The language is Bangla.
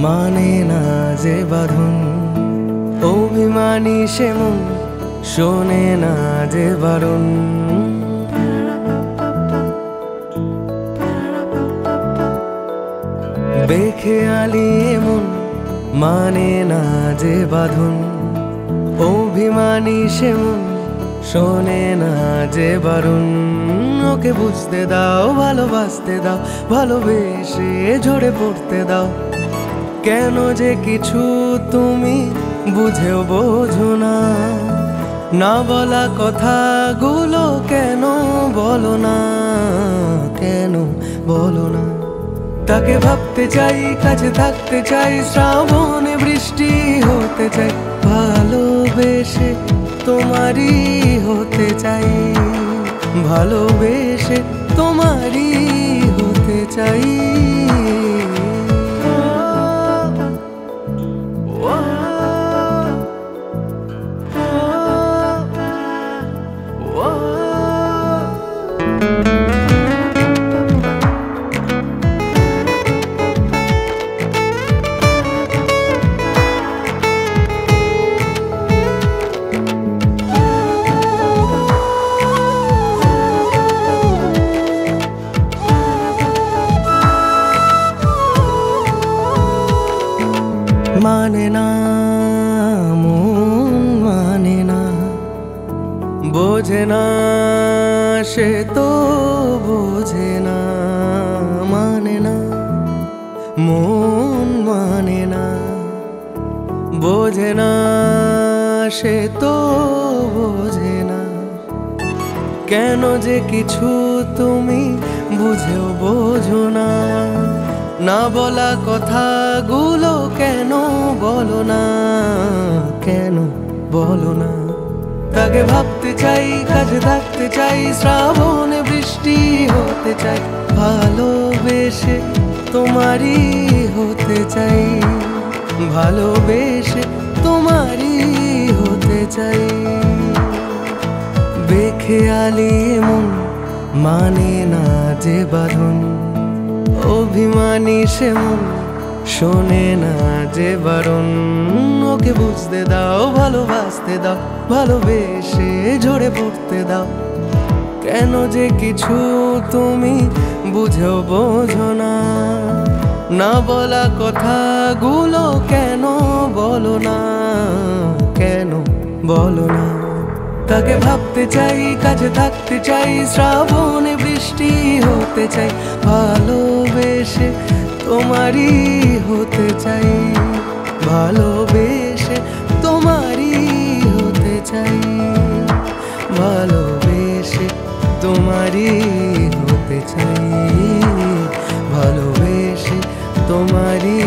মানে না যে বাঁধন, অভিমানী সে মন শোনে না যে বারণ। বেখেয়ালি মন মানে না যে বাঁধন, অভিমানী সে মন শোনে না যে বারণ। ওকে বুঝতে দাও, ভালোবাসতে দাও, ভালোবেসে ঝরে পড়তে দাও। কেন যে কিছু তুমি বুঝেও বোঝো না, না বলা কথাগুলো কেন বলো না, কেন বলো না। তাকে ভাবতে চাই, কাছে থাকতে চাই, শ্রাবণে বৃষ্টি হতে চাই, ভালোবেসে তোমারই হতে চাই, ভালোবেসে তোমারই হতে চাই। মানে না মন মানে না, বোঝে না সে তো বোঝে না। মানে না মন মানে না, বোঝে না সে তো বোঝে না। কেন যে কিছু তুমি বুঝেও বোঝো না, না বলা কথাগুলো কেন বলো না, কেন বলো না। তাকে ভাবতে চাই, কাছে থাকতে চাই, শ্রাবণে বৃষ্টি হতে চাই, ভালোবেসে তোমারই হতে চাই, ভালোবেসে তোমারই হতে চাই। বেখেয়ালি মন মানে না যে বাঁধন, অভিমানী সে মন শোনে না যে বারণ। ওকে বুঝতে দাও, ভালোবাসতে দাও, ভালোবেসে ঝরে পড়তে দাও। কেন যে কিছু তুমি বুঝেও বোঝো না, না বলা কথাগুলো কেন বলো না, কেন বলো না। তাকে ভাবতে চাই, কাছে থাকতে চাই, শ্রাবণে বৃষ্টি হতে চাই, ভালোবেসে তোমারই হতে চাই, ভালোবেসে তোমারই হতে চাই, ভালোবেসে তোমারই হতে চাই, ভালোবেসে তোমারই